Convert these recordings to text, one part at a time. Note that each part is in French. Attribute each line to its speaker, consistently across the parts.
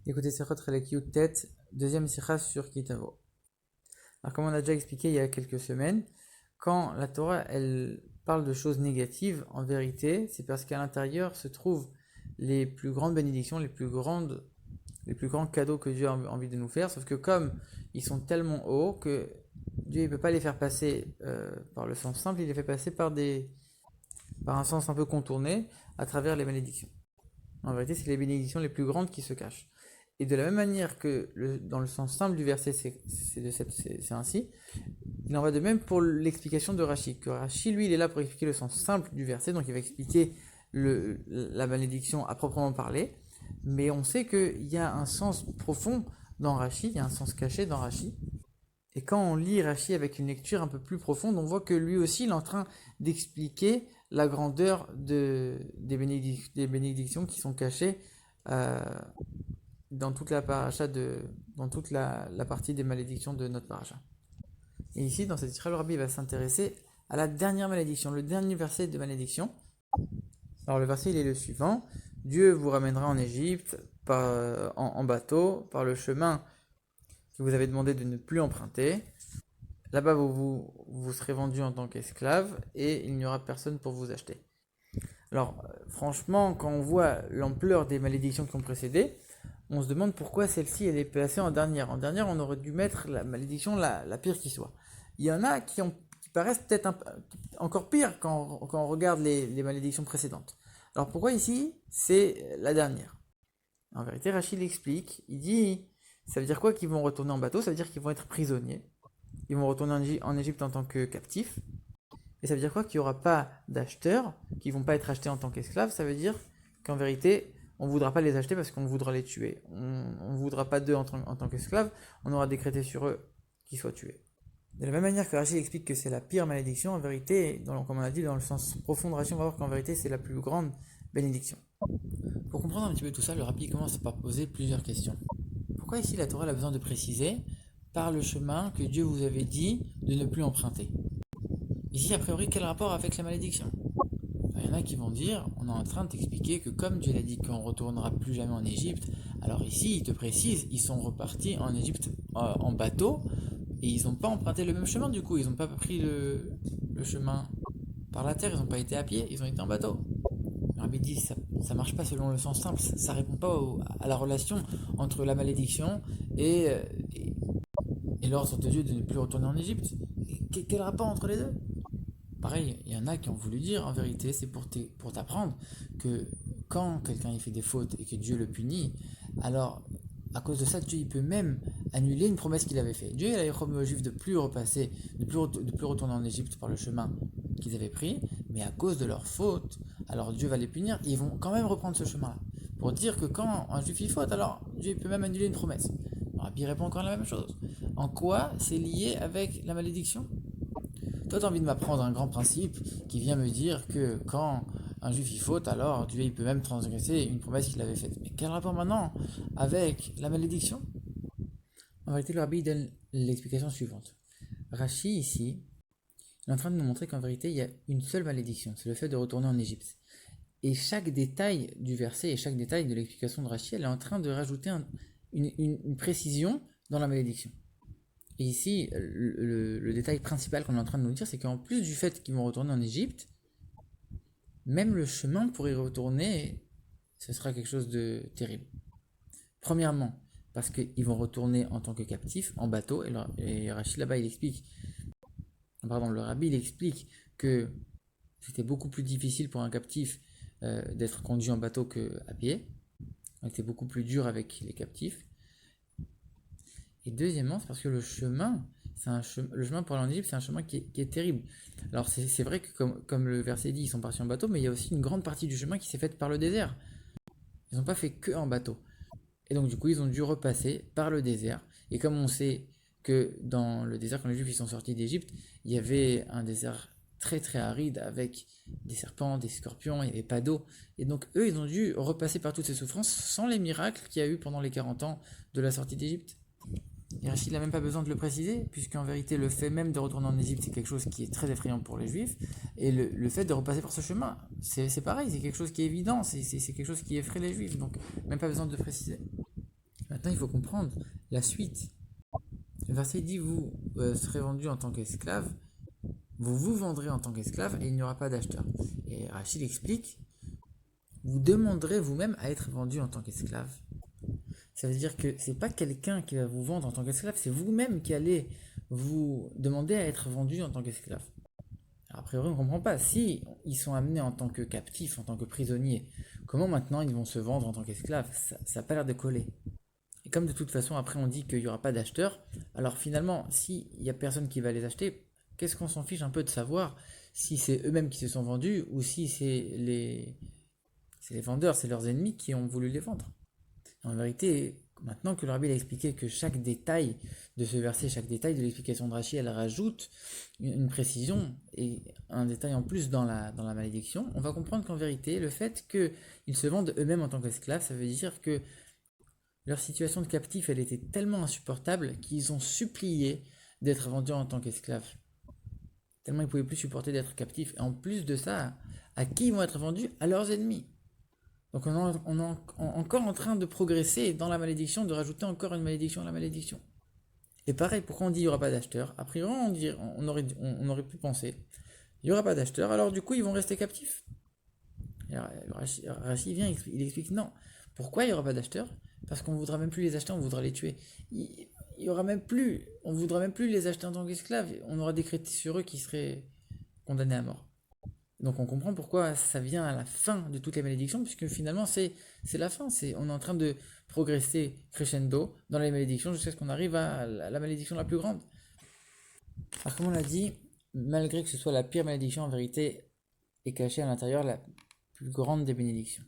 Speaker 1: Écoutez Sechot Chelek Yud Tet, deuxième sikha sur Kitavo. Alors comme on a déjà expliqué il y a quelques semaines, quand la Torah elle parle de choses négatives, en vérité, c'est parce qu'à l'intérieur se trouvent les plus grandes bénédictions, les plus grands cadeaux que Dieu a envie de nous faire, sauf que comme ils sont tellement hauts que Dieu ne peut pas les faire passer par le sens simple, il les fait passer par un sens un peu contourné à travers les bénédictions. En vérité, c'est les bénédictions les plus grandes qui se cachent. Et de la même manière que dans le sens simple du verset, c'est ainsi, il en va de même pour l'explication de Rashi. Que Rashi, lui, il est là pour expliquer le sens simple du verset, donc il va expliquer la bénédiction à proprement parler. Mais on sait qu'il y a un sens profond dans Rashi, il y a un sens caché dans Rashi. Et quand on lit Rashi avec une lecture un peu plus profonde, on voit que lui aussi, il est en train d'expliquer la grandeur des bénédictions qui sont cachées dans toute la paracha dans toute la partie des malédictions de notre paracha. Et ici, dans cette sikha, le rabbi va s'intéresser à la dernière malédiction, le dernier verset de malédiction. Alors le verset, il est le suivant. Dieu vous ramènera en Égypte en bateau, par le chemin que vous avez demandé de ne plus emprunter. Là-bas, vous serez vendu en tant qu'esclave et il n'y aura personne pour vous acheter. Alors, franchement, quand on voit l'ampleur des malédictions qui ont précédé, on se demande pourquoi celle-ci elle est placée en dernière. En dernière, on aurait dû mettre la malédiction la pire qui soit. Il y en a qui paraissent peut-être encore pires quand on regarde les malédictions précédentes. Alors pourquoi ici, c'est la dernière? En vérité, Rachid l'explique, il dit, ça veut dire quoi qu'ils vont retourner en bateau? Ça veut dire qu'ils vont être prisonniers. Ils vont retourner en Égypte en tant que captifs. Et ça veut dire quoi? Qu'il n'y aura pas d'acheteurs, qui ne vont pas être achetés en tant qu'esclaves. Ça veut dire qu'en vérité, on ne voudra pas les acheter parce qu'on voudra les tuer. On ne voudra pas d'eux en tant qu'esclaves, on aura décrété sur eux qu'ils soient tués. De la même manière que Rachid explique que c'est la pire malédiction, en vérité, comme on a dit, dans le sens profond de Rachid, on va voir qu'en vérité, c'est la plus grande bénédiction. Pour comprendre un petit peu tout ça, le rabbi commence par poser plusieurs questions. Pourquoi ici la Torah a besoin de préciser par le chemin que Dieu vous avait dit de ne plus emprunter? Ici, a priori, quel rapport avec la malédiction? Il y en a qui vont dire, on est en train de t'expliquer que comme Dieu l'a dit qu'on ne retournera plus jamais en Égypte, alors ici, il te précise, ils sont repartis en Égypte en bateau, et ils n'ont pas emprunté le même chemin du coup, ils n'ont pas pris le chemin par la terre, ils n'ont pas été à pied, ils ont été en bateau. Le rabbi dit, ça ne marche pas selon le sens simple, ça ne répond pas à la relation entre la malédiction et l'ordre de Dieu de ne plus retourner en Égypte. Quel rapport entre les deux? Pareil, il y en a qui ont voulu dire, en vérité, c'est pour t'apprendre que quand quelqu'un il fait des fautes et que Dieu le punit, alors à cause de ça, Dieu il peut même annuler une promesse qu'il avait faite. Dieu il a promis aux Juifs de plus repasser, de plus retourner en Égypte par le chemin qu'ils avaient pris, mais à cause de leur faute, alors Dieu va les punir, et ils vont quand même reprendre ce chemin-là. Pour dire que quand un Juif il faute, alors Dieu peut même annuler une promesse. Rabbi répond encore la même chose. En quoi c'est lié avec la malédiction? Toi, tu as envie de m'apprendre un grand principe qui vient me dire que quand un juif il faute, alors Dieu il peut même transgresser une promesse qu'il avait faite. Mais quel rapport maintenant avec la malédiction? En vérité, le rabbi donne l'explication suivante. Rashi, ici, il est en train de nous montrer qu'en vérité, il y a une seule malédiction, c'est le fait de retourner en Égypte. Et chaque détail du verset et chaque détail de l'explication de Rashi, elle est en train de rajouter une précision dans la malédiction. Et ici, le détail principal qu'on est en train de nous dire, c'est qu'en plus du fait qu'ils vont retourner en Égypte, même le chemin pour y retourner, ce sera quelque chose de terrible. Premièrement, parce qu'ils vont retourner en tant que captifs, en bateau, et Rachid là-bas, le rabbi, il explique que c'était beaucoup plus difficile pour un captif d'être conduit en bateau qu'à pied. Donc c'était beaucoup plus dur avec les captifs. Et deuxièmement, c'est parce que le chemin pour aller en Égypte, c'est un chemin qui est terrible. Alors c'est vrai que comme le verset dit, ils sont partis en bateau, mais il y a aussi une grande partie du chemin qui s'est faite par le désert. Ils n'ont pas fait que en bateau. Et donc du coup, ils ont dû repasser par le désert. Et comme on sait que dans le désert, quand les Juifs ils sont sortis d'Égypte, il y avait un désert très très aride avec des serpents, des scorpions, il n'y avait pas d'eau. Et donc eux, ils ont dû repasser par toutes ces souffrances sans les miracles qu'il y a eu pendant les 40 ans de la sortie d'Égypte. Et Rachid n'a même pas besoin de le préciser, puisqu'en vérité, le fait même de retourner en Égypte, c'est quelque chose qui est très effrayant pour les Juifs. Et le fait de repasser par ce chemin, c'est pareil, c'est quelque chose qui est évident, c'est quelque chose qui effraie les Juifs, donc même pas besoin de le préciser. Maintenant, il faut comprendre la suite. Le verset dit, vous serez vendus en tant qu'esclave, vous vous vendrez en tant qu'esclave et il n'y aura pas d'acheteur. Et Rachid explique, vous demanderez vous-même à être vendu en tant qu'esclave. Ça veut dire que c'est pas quelqu'un qui va vous vendre en tant qu'esclave, c'est vous-même qui allez vous demander à être vendu en tant qu'esclave. A priori, on ne comprend pas. Si ils sont amenés en tant que captifs, en tant que prisonniers, comment maintenant ils vont se vendre en tant qu'esclaves? Ça n'a pas l'air de coller. Et comme de toute façon, après on dit qu'il n'y aura pas d'acheteurs, alors finalement, s'il n'y a personne qui va les acheter, qu'est-ce qu'on s'en fiche un peu de savoir si c'est eux-mêmes qui se sont vendus ou si c'est les vendeurs, c'est leurs ennemis qui ont voulu les vendre. En vérité, maintenant que le rabbi a expliqué que chaque détail de ce verset, chaque détail de l'explication de Rachi, elle rajoute une précision et un détail en plus dans la malédiction, on va comprendre qu'en vérité, le fait qu'ils se vendent eux-mêmes en tant qu'esclaves, ça veut dire que leur situation de captif, elle était tellement insupportable qu'ils ont supplié d'être vendus en tant qu'esclaves. Tellement ils ne pouvaient plus supporter d'être captifs. Et en plus de ça, à qui ils vont être vendus? À leurs ennemis. Donc on est encore en train de progresser dans la malédiction, de rajouter encore une malédiction à la malédiction. Et pareil, pourquoi on dit il n'y aura pas d'acheteurs? A priori, on aurait pu penser, il n'y aura pas d'acheteurs, alors du coup ils vont rester captifs. Rachid vient, il explique non. Pourquoi il n'y aura pas d'acheteurs? Parce qu'on ne voudra même plus les acheter, on voudra les tuer. Il y aura même plus, on ne voudra même plus les acheter en tant qu'esclaves, on aura décrété sur eux qu'ils seraient condamnés à mort. Donc on comprend pourquoi ça vient à la fin de toutes les malédictions, puisque finalement c'est la fin, on est en train de progresser crescendo dans les malédictions jusqu'à ce qu'on arrive à la malédiction la plus grande. Alors comme on l'a dit, malgré que ce soit la pire malédiction, en vérité est cachée à l'intérieur la plus grande des bénédictions.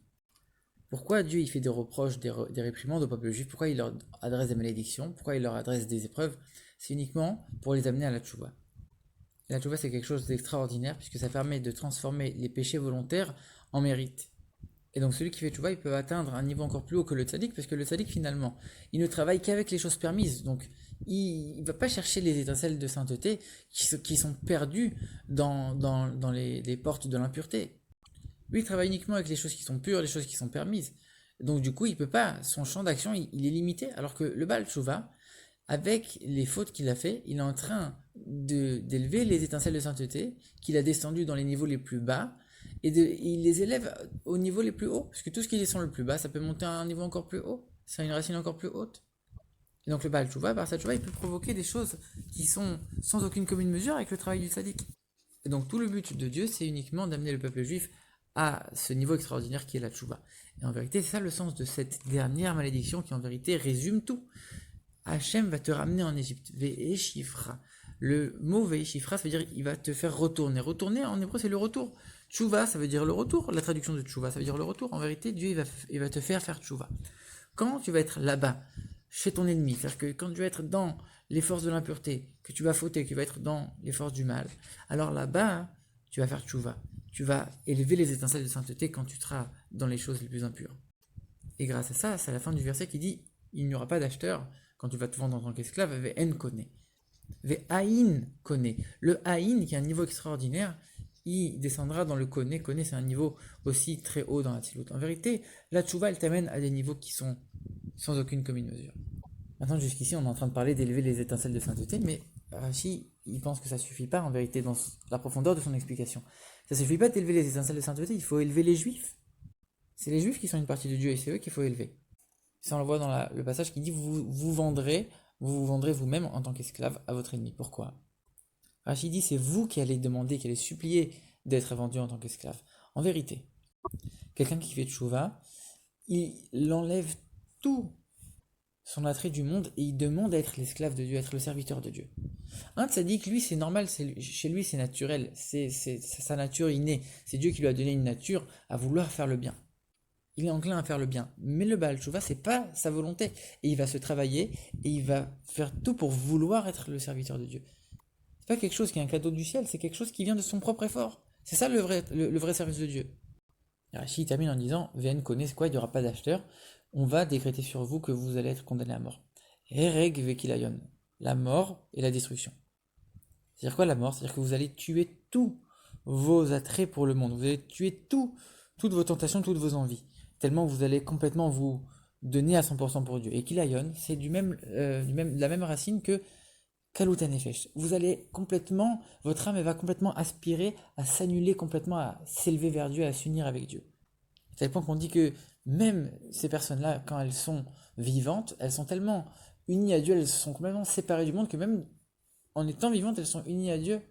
Speaker 1: Pourquoi Dieu il fait des reproches, des réprimandes au peuple juif? Pourquoi il leur adresse des malédictions? Pourquoi il leur adresse des épreuves? C'est uniquement pour les amener à la tchouva. La tchouva, c'est quelque chose d'extraordinaire puisque ça permet de transformer les péchés volontaires en mérite. Et donc celui qui fait tchouva, il peut atteindre un niveau encore plus haut que le tzaddik, parce que le tzaddik finalement, il ne travaille qu'avec les choses permises. Donc il ne va pas chercher les étincelles de sainteté qui sont perdues dans les portes de l'impureté. Lui, il travaille uniquement avec les choses qui sont pures, les choses qui sont permises. Donc du coup, il peut pas, son champ d'action, il est limité, alors que le Baal Tchouva, avec les fautes qu'il a fait, il est en train d'élever les étincelles de sainteté qu'il a descendues dans les niveaux les plus bas et il les élève au niveau les plus hauts, parce que tout ce qui descend le plus bas, ça peut monter à un niveau encore plus haut, ça a une racine encore plus haute. Et donc le Baal Tchouva, par sa Tchouva, il peut provoquer des choses qui sont sans aucune commune mesure avec le travail du tzaddik. Et donc tout le but de Dieu, c'est uniquement d'amener le peuple juif à ce niveau extraordinaire qui est la tchouva. Et en vérité, c'est ça le sens de cette dernière malédiction qui en vérité résume tout. Hachem va te ramener en Égypte. Ve'eshifra. Le mot Ve'eshifra, ça veut dire il va te faire retourner. Retourner, en hébreu, c'est le retour. Tchouva, ça veut dire le retour. La traduction de tchouva, ça veut dire le retour. En vérité, Dieu il va te faire tchouva. Quand tu vas être là-bas, chez ton ennemi, c'est-à-dire que quand tu vas être dans les forces de l'impureté, que tu vas fauter, que tu vas être dans les forces du mal, alors là-bas, tu vas faire tchouva. Tu vas élever les étincelles de sainteté quand tu seras dans les choses les plus impures. Et grâce à ça, c'est à la fin du verset qui dit il n'y aura pas d'acheteur quand tu vas te vendre en tant qu'esclave. Ve'en kone. Ve'aïn kone. Le aïn, qui est un niveau extraordinaire, il descendra dans le kone. Kone, c'est un niveau aussi très haut dans la tzilut. En vérité, la tchouva, elle t'amène à des niveaux qui sont sans aucune commune mesure. Maintenant, jusqu'ici, on est en train de parler d'élever les étincelles de sainteté, mais Rashi, il pense que ça suffit pas, en vérité, dans la profondeur de son explication. Ça suffit pas d'élever les étincelles de sainteté, il faut élever les juifs. C'est les juifs qui sont une partie de Dieu, et c'est eux qu'il faut élever. Ça, on le voit dans le passage qui dit vous vendrez vous-même en tant qu'esclave à votre ennemi. Pourquoi? Rashi dit c'est vous qui allez demander, qui allez supplier d'être vendu en tant qu'esclave. En vérité, quelqu'un qui fait tchouva, il enlève tout son attrait du monde et il demande à être l'esclave de Dieu, à être le serviteur de Dieu. Un tzaddik, lui, c'est normal, chez lui c'est naturel, c'est sa nature innée. C'est Dieu qui lui a donné une nature à vouloir faire le bien. Il est enclin à faire le bien. Mais le Baal Tchouva, c'est pas sa volonté. Et il va se travailler et il va faire tout pour vouloir être le serviteur de Dieu. C'est pas quelque chose qui est un cadeau du ciel, c'est quelque chose qui vient de son propre effort. C'est ça le vrai service de Dieu. Rachid termine en disant Vn connaît quoi, il n'y aura pas d'acheteur. On va décréter sur vous que vous allez être condamné à mort. Ereg vekilayon, la mort et la destruction. C'est-à-dire quoi la mort? C'est-à-dire que vous allez tuer tous vos attraits pour le monde. Vous allez tuer toutes vos tentations, toutes vos envies. Tellement vous allez complètement vous donné à 100% pour Dieu. Et Kilayon, c'est de la même racine que Kalut Nefesh. Vous allez complètement, votre âme elle va complètement aspirer à s'annuler complètement, à s'élever vers Dieu, à s'unir avec Dieu. C'est à tel point qu'on dit que même ces personnes-là, quand elles sont vivantes, elles sont tellement unies à Dieu, elles sont complètement séparées du monde que même en étant vivantes, elles sont unies à Dieu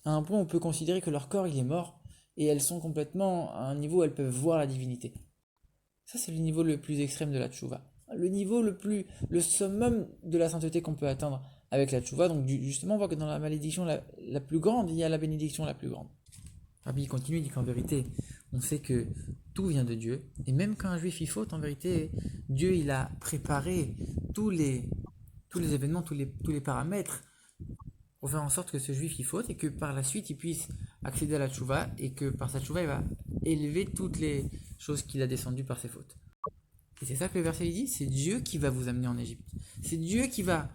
Speaker 1: à un point où on peut considérer que leur corps il est mort et elles sont complètement à un niveau où elles peuvent voir la divinité. Ça, c'est le niveau le plus extrême de la tchouva. Le niveau le summum de la sainteté qu'on peut atteindre avec la tchouva. Donc, justement, on voit que dans la malédiction la plus grande, il y a la bénédiction la plus grande. Rabbi continue, il dit qu'en vérité, on sait que tout vient de Dieu. Et même quand un juif y faute, en vérité, Dieu, il a préparé tous les événements, tous les paramètres pour faire en sorte que ce juif y faute et que par la suite, il puisse accéder à la tchouva et que par sa tchouva, il va élever toutes les choses qu'il a descendues par ses fautes. Et c'est ça que le verset dit, c'est Dieu qui va vous amener en Égypte. C'est Dieu qui va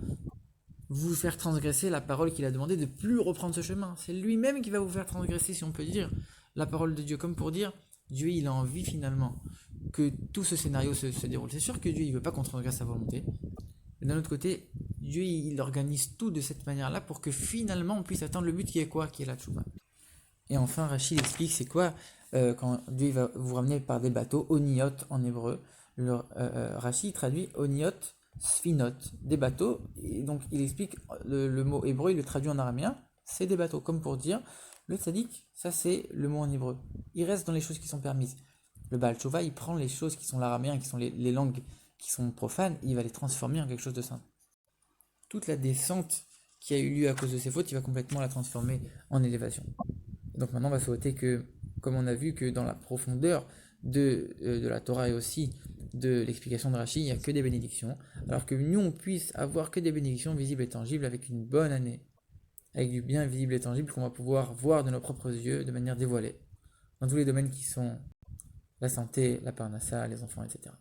Speaker 1: vous faire transgresser la parole qu'il a demandé de plus reprendre ce chemin. C'est lui-même qui va vous faire transgresser, si on peut dire, la parole de Dieu. Comme pour dire, Dieu, il a envie finalement que tout ce scénario se déroule. C'est sûr que Dieu, il veut pas qu'on transgresse sa volonté. Mais d'un autre côté, Dieu, il organise tout de cette manière-là pour que finalement, on puisse atteindre le but qui est quoi? Qui est la tchouva. Et enfin, Rachid explique c'est quoi quand Dieu va vous ramener par des bateaux, oniot en hébreu. Rachid traduit oniot, sfinot, des bateaux. Et donc il explique le mot hébreu, il le traduit en araméen, c'est des bateaux. Comme pour dire, le tzaddik, ça c'est le mot en hébreu. Il reste dans les choses qui sont permises. Le Baal Tshuva, il prend les choses qui sont l'araméen, qui sont les langues qui sont profanes, et il va les transformer en quelque chose de saint. Toute la descente qui a eu lieu à cause de ses fautes, il va complètement la transformer en élévation. Donc maintenant, on va souhaiter que, comme on a vu que dans la profondeur de la Torah et aussi de l'explication de Rashi, il n'y a que des bénédictions, alors que nous, on puisse avoir que des bénédictions visibles et tangibles avec une bonne année, avec du bien visible et tangible qu'on va pouvoir voir de nos propres yeux de manière dévoilée, dans tous les domaines qui sont la santé, la parnassa, les enfants, etc.